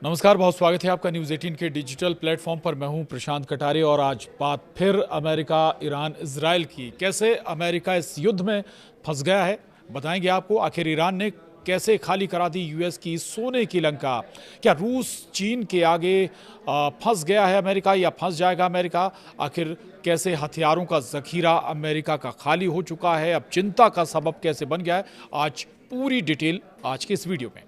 नमस्कार, बहुत स्वागत है आपका न्यूज़ 18 के डिजिटल प्लेटफॉर्म पर। मैं हूं प्रशांत कटारे और आज बात फिर अमेरिका, ईरान, इजराइल की। कैसे अमेरिका इस युद्ध में फंस गया है, बताएंगे आपको। आखिर ईरान ने कैसे खाली करा दी यूएस की सोने की लंका। क्या रूस चीन के आगे फंस गया है अमेरिका या फंस जाएगा अमेरिका? आखिर कैसे हथियारों का जखीरा अमेरिका का खाली हो चुका है, अब चिंता का सबब कैसे बन गया है, आज पूरी डिटेल आज के इस वीडियो में।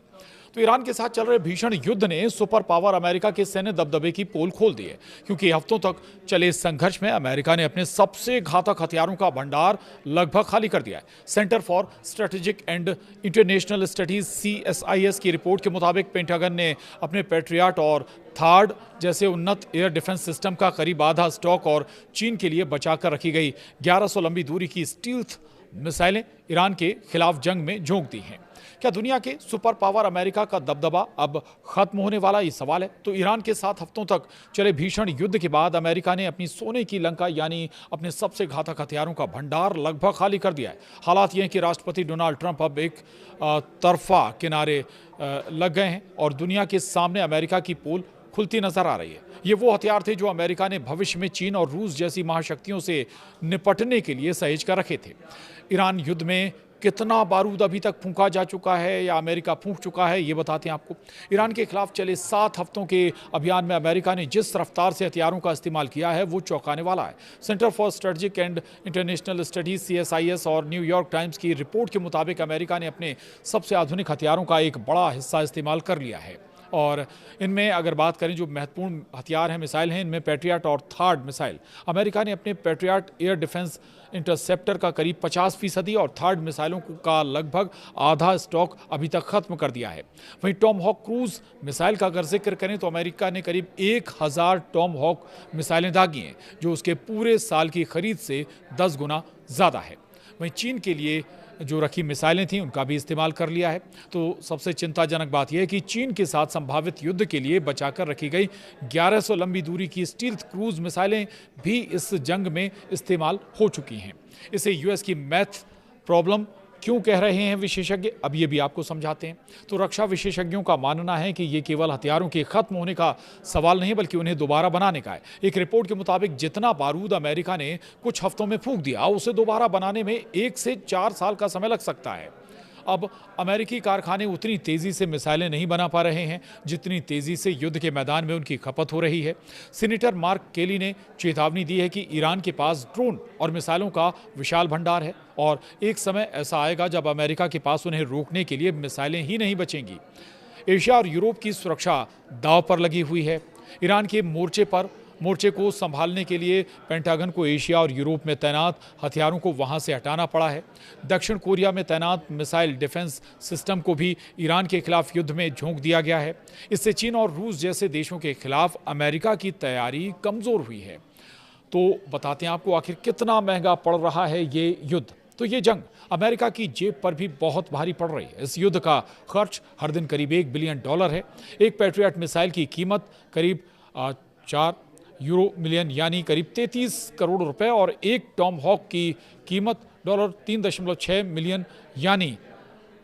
तो ईरान के साथ चल रहे भीषण युद्ध ने सुपर पावर अमेरिका के सैन्य दबदबे की पोल खोल दी है, क्योंकि हफ्तों तक चले इस संघर्ष में अमेरिका ने अपने सबसे घातक हथियारों का भंडार लगभग खाली कर दिया है। Centre for strategic and international studies CSIS की रिपोर्ट के मुताबिक पेंटागन ने अपने पैट्रियट और थार्ड जैसे उन्नत एयर डिफेंस सिस्टम का करीब आधा स्टॉक और चीन के लिए बचाकर रखी गई 1100 लंबी दूरी की स्टील्थ मिसाइलें ईरान के खिलाफ जंग में झोंक दी हैं। क्या दुनिया के सुपर पावर अमेरिका का दबदबा अब खत्म होने वाला, ये सवाल है। तो ईरान के साथ हफ्तों तक चले भीषण युद्ध के बाद अमेरिका ने अपनी सोने की लंका यानी अपने सबसे घातक हथियारों का भंडार लगभग खाली कर दिया है। हालात ये हैं कि राष्ट्रपति डोनाल्ड ट्रंप अब एक तरफा किनारे लग गए हैं और दुनिया के सामने अमेरिका की पोल खुलती नजर आ रही है। ये वो हथियार थे जो अमेरिका ने भविष्य में चीन और रूस जैसी महाशक्तियों से निपटने के लिए सहेज कर रखे थे। ईरान युद्ध में कितना बारूद अभी तक फूंका जा चुका है या अमेरिका फूंक चुका है, ये बताते हैं आपको। ईरान के खिलाफ चले 7 हफ्तों के अभियान में अमेरिका ने जिस रफ्तार से हथियारों का इस्तेमाल किया है वो चौंकाने वाला है। Centre for strategic and international studies CSIS और न्यूयॉर्क टाइम्स की रिपोर्ट के मुताबिक अमेरिका ने अपने सबसे आधुनिक हथियारों का एक बड़ा हिस्सा इस्तेमाल कर लिया है। और इनमें अगर बात करें जो महत्वपूर्ण हथियार हैं, मिसाइल हैं, इनमें पैट्रियट और थार्ड मिसाइल। अमेरिका ने अपने पैट्रियट एयर डिफेंस इंटरसेप्टर का करीब 50% और थार्ड मिसाइलों का लगभग आधा स्टॉक अभी तक खत्म कर दिया है। वहीं टॉमहॉक क्रूज मिसाइल का अगर जिक्र करें तो अमेरिका ने करीब 1000 टॉमहॉक मिसाइलें दागी हैं, जो उसके पूरे साल की खरीद से 10 गुना ज़्यादा है। वहीं चीन के लिए जो रखी मिसाइलें थीं उनका भी इस्तेमाल कर लिया है। तो सबसे चिंताजनक बात यह है कि चीन के साथ संभावित युद्ध के लिए बचाकर रखी गई 1100 लंबी दूरी की स्टील्थ क्रूज मिसाइलें भी इस जंग में इस्तेमाल हो चुकी हैं। इसे यूएस की मैथ प्रॉब्लम क्यों कह रहे हैं विशेषज्ञ, अब ये भी आपको समझाते हैं। तो रक्षा विशेषज्ञों का मानना है कि ये केवल हथियारों के खत्म होने का सवाल नहीं बल्कि उन्हें दोबारा बनाने का है। एक रिपोर्ट के मुताबिक जितना बारूद अमेरिका ने कुछ हफ्तों में फूंक दिया, उसे दोबारा बनाने में 1 से 4 साल का समय लग सकता है। अब अमेरिकी कारखाने उतनी तेजी से मिसाइलें नहीं बना पा रहे हैं जितनी तेजी से युद्ध के मैदान में उनकी खपत हो रही है। सीनेटर मार्क केली ने चेतावनी दी है कि ईरान के पास ड्रोन और मिसाइलों का विशाल भंडार है और एक समय ऐसा आएगा जब अमेरिका के पास उन्हें रोकने के लिए मिसाइलें ही नहीं बचेंगी। एशिया और यूरोप की सुरक्षा दांव पर लगी हुई है। ईरान के मोर्चे को संभालने के लिए पेंटागन को एशिया और यूरोप में तैनात हथियारों को वहां से हटाना पड़ा है। दक्षिण कोरिया में तैनात मिसाइल डिफेंस सिस्टम को भी ईरान के खिलाफ युद्ध में झोंक दिया गया है। इससे चीन और रूस जैसे देशों के खिलाफ अमेरिका की तैयारी कमजोर हुई है। तो बताते हैं आपको आखिर कितना महंगा पड़ रहा है ये युद्ध। तो ये जंग अमेरिका की जेब पर भी बहुत भारी पड़ रही है। इस युद्ध का खर्च हर दिन करीब $1 बिलियन है। एक पैट्रियट मिसाइल की कीमत करीब 4 यूरो मिलियन यानी करीब 33 करोड़ रुपए और एक टॉमहॉक की कीमत $3.6 मिलियन यानी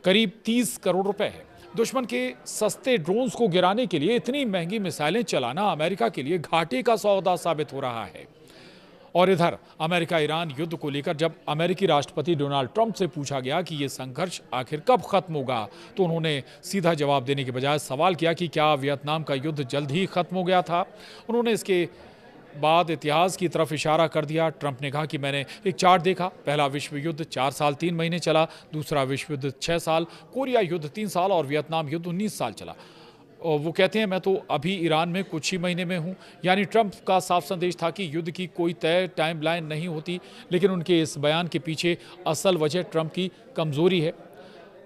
करीब 30 करोड़ रुपए है। दुश्मन के सस्ते ड्रोन्स को गिराने के लिए इतनी महंगी मिसाइलें चलाना अमेरिका के लिए घाटे का सौदा साबित हो रहा है। और इधर अमेरिका ईरान युद्ध को लेकर जब अमेरिकी राष्ट्रपति डोनाल्ड ट्रंप से पूछा गया कि ये संघर्ष आखिर कब खत्म होगा, तो उन्होंने सीधा जवाब देने के बजाय सवाल किया कि क्या वियतनाम का युद्ध जल्द ही खत्म हो गया था। उन्होंने इसके बाद इतिहास की तरफ इशारा कर दिया। ट्रंप ने कहा कि मैंने एक चार्ट देखा, पहला विश्व युद्ध 4 साल 3 महीने चला, दूसरा विश्व युद्ध 6 साल, कोरिया युद्ध 3 साल और वियतनाम युद्ध 19 साल चला। और वो कहते हैं मैं तो अभी ईरान में कुछ ही महीने में हूँ। यानी ट्रंप का साफ संदेश था कि युद्ध की कोई तय टाइमलाइन नहीं होती, लेकिन उनके इस बयान के पीछे असल वजह ट्रंप की कमज़ोरी है।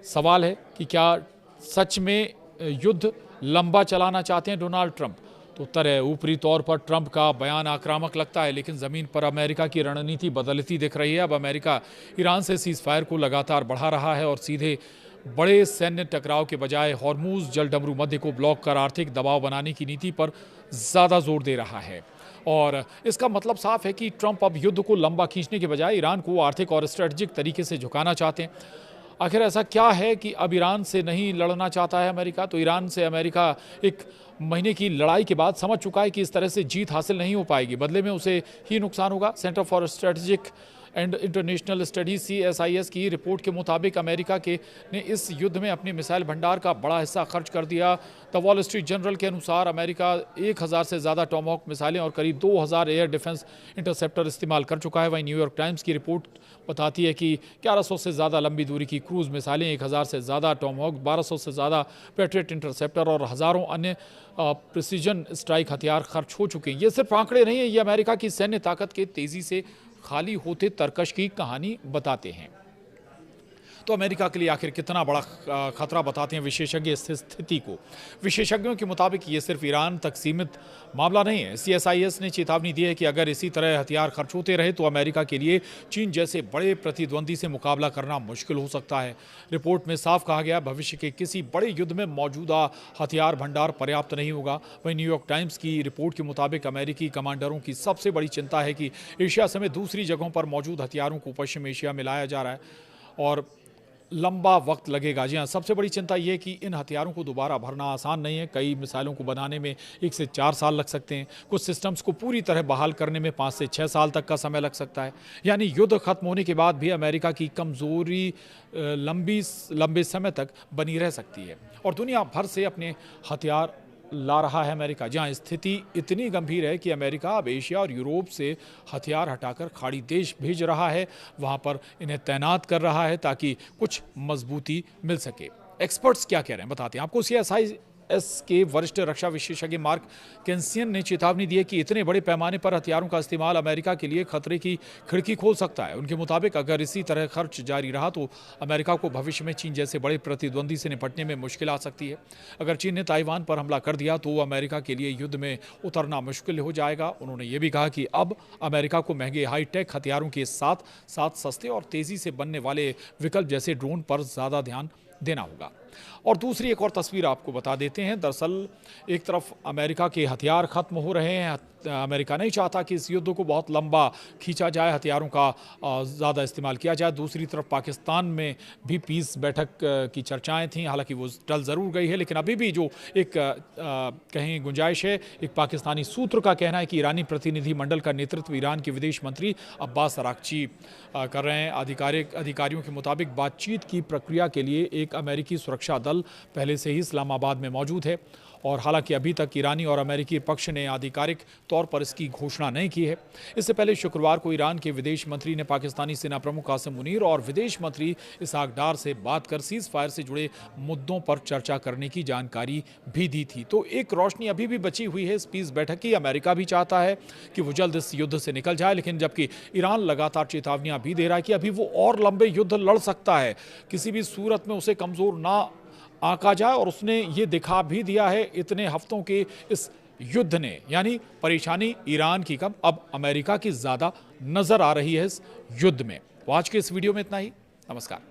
सवाल है कि क्या सच में युद्ध लंबा चलाना चाहते हैं डोनाल्ड ट्रंप? तो उत्तर है ऊपरी तौर पर ट्रंप का बयान आक्रामक लगता है, लेकिन ज़मीन पर अमेरिका की रणनीति बदलती दिख रही है। अब अमेरिका ईरान से सीज़फायर को लगातार बढ़ा रहा है और सीधे बड़े सैन्य टकराव के बजाय हॉर्मूज जलडमरू मध्य को ब्लॉक कर आर्थिक दबाव बनाने की नीति पर ज़्यादा जोर दे रहा है। और इसका मतलब साफ है कि ट्रंप अब युद्ध को लंबा खींचने के बजाय ईरान को आर्थिक और स्ट्रेटजिक तरीके से झुकाना चाहते हैं। आखिर ऐसा क्या है कि अब ईरान से नहीं लड़ना चाहता है अमेरिका? तो ईरान से अमेरिका एक महीने की लड़ाई के बाद समझ चुका है कि इस तरह से जीत हासिल नहीं हो पाएगी, बदले में उसे ही नुकसान होगा। Centre for strategic and international studies CSIS की रिपोर्ट के मुताबिक अमेरिका ने इस युद्ध में अपने मिसाइल भंडार का बड़ा हिस्सा खर्च कर दिया। द वॉल स्ट्रीट जर्नल के अनुसार अमेरिका 1000 से ज़्यादा टॉमहॉक मिसाइलें और करीब 2000 एयर डिफेंस इंटरसेप्टर इस्तेमाल कर चुका है। वहीं न्यूयॉर्क टाइम्स की रिपोर्ट बताती है कि 1100 से ज़्यादा लंबी दूरी की क्रूज मिसाइलें, 1000 से ज़्यादा टॉमहॉक, 1200 से ज़्यादा पैट्रियट इंटरसेप्टर और हज़ारों अन्य प्रिसीजन स्ट्राइक हथियार खर्च हो चुके हैं। ये सिर्फ आंकड़े नहीं है, ये अमेरिका की सैन्य ताकत के तेज़ी से खाली होते तरकश की कहानी बताते हैं। तो अमेरिका के लिए आखिर कितना बड़ा खतरा बताते हैं विशेषज्ञ इस स्थिति को? विशेषज्ञों के मुताबिक ये सिर्फ ईरान तक सीमित मामला नहीं है। CSIS ने चेतावनी दी है कि अगर इसी तरह हथियार खर्च होते रहे तो अमेरिका के लिए चीन जैसे बड़े प्रतिद्वंदी से मुकाबला करना मुश्किल हो सकता है। रिपोर्ट में साफ कहा गया, भविष्य के किसी बड़े युद्ध में मौजूदा हथियार भंडार पर्याप्त नहीं होगा। वहीं न्यूयॉर्क टाइम्स की रिपोर्ट के मुताबिक अमेरिकी कमांडरों की सबसे बड़ी चिंता है कि एशिया समेत दूसरी जगहों पर मौजूद हथियारों को पश्चिम एशिया में लाया जा रहा है और लंबा वक्त लगेगा। जी हाँ, सबसे बड़ी चिंता ये है कि इन हथियारों को दोबारा भरना आसान नहीं है। कई मिसाइलों को बनाने में 1 से 4 साल लग सकते हैं। कुछ सिस्टम्स को पूरी तरह बहाल करने में 5 से 6 साल तक का समय लग सकता है। यानी युद्ध खत्म होने के बाद भी अमेरिका की कमज़ोरी लंबे समय तक बनी रह सकती है और दुनिया भर से अपने हथियार ला रहा है अमेरिका। जहां स्थिति इतनी गंभीर है कि अमेरिका अब एशिया और यूरोप से हथियार हटाकर खाड़ी देश भेज रहा है, वहां पर इन्हें तैनात कर रहा है ताकि कुछ मजबूती मिल सके। एक्सपर्ट्स क्या कह रहे हैं बताते हैं आपको। CSIS के वरिष्ठ रक्षा विशेषज्ञ मार्क कैंसियन ने चेतावनी दी है कि इतने बड़े पैमाने पर हथियारों का इस्तेमाल अमेरिका के लिए खतरे की खिड़की खोल सकता है। उनके मुताबिक अगर इसी तरह खर्च जारी रहा तो अमेरिका को भविष्य में चीन जैसे बड़े प्रतिद्वंदी से निपटने में मुश्किल आ सकती है। अगर चीन ने ताइवान पर हमला कर दिया तो अमेरिका के लिए युद्ध में उतरना मुश्किल हो जाएगा। उन्होंने ये भी कहा कि अब अमेरिका को महंगे हाईटेक हथियारों के साथ साथ सस्ते और तेज़ी से बनने वाले विकल्प जैसे ड्रोन पर ज़्यादा ध्यान देना होगा। और दूसरी एक और तस्वीर आपको बता देते हैं। दरअसल एक तरफ अमेरिका के हथियार खत्म हो रहे हैं, अमेरिका नहीं चाहता कि इस युद्ध को बहुत लंबा खींचा जाए, हथियारों का ज़्यादा इस्तेमाल किया जाए। दूसरी तरफ पाकिस्तान में भी पीस बैठक की चर्चाएं थीं, हालांकि वो टल ज़रूर गई है, लेकिन अभी भी जो एक कहीं गुंजाइश है। एक पाकिस्तानी सूत्र का कहना है कि ईरानी प्रतिनिधि मंडल का नेतृत्व ईरान के विदेश मंत्री अब्बास अराक्ची कर रहे हैं। अधिकारियों के मुताबिक बातचीत की प्रक्रिया के लिए एक अमेरिकी सुरक्षा दल पहले से ही इस्लामाबाद में मौजूद है और हालांकि अभी तक ईरानी और अमेरिकी पक्ष ने आधिकारिक तौर पर इसकी घोषणा नहीं की है। इससे पहले शुक्रवार को ईरान के विदेश मंत्री ने पाकिस्तानी सेना प्रमुख कासिम मुनीर और विदेश मंत्री इसहाक डार से बात कर सीज फायर से जुड़े मुद्दों पर चर्चा करने की जानकारी भी दी थी। तो एक रोशनी अभी भी बची हुई है इस पीस बैठक की। अमेरिका भी चाहता है कि वो जल्द इस युद्ध से निकल जाए, लेकिन जबकि ईरान लगातार चेतावनियां भी दे रहा है कि अभी वो और लंबे युद्ध लड़ सकता है, किसी भी सूरत में उसे कमज़ोर ना आंका जाए। और उसने ये दिखा भी दिया है इतने हफ्तों के इस युद्ध ने, यानी परेशानी ईरान की कम, अब अमेरिका की ज़्यादा नज़र आ रही है इस युद्ध में। तो आज के इस वीडियो में इतना ही। नमस्कार।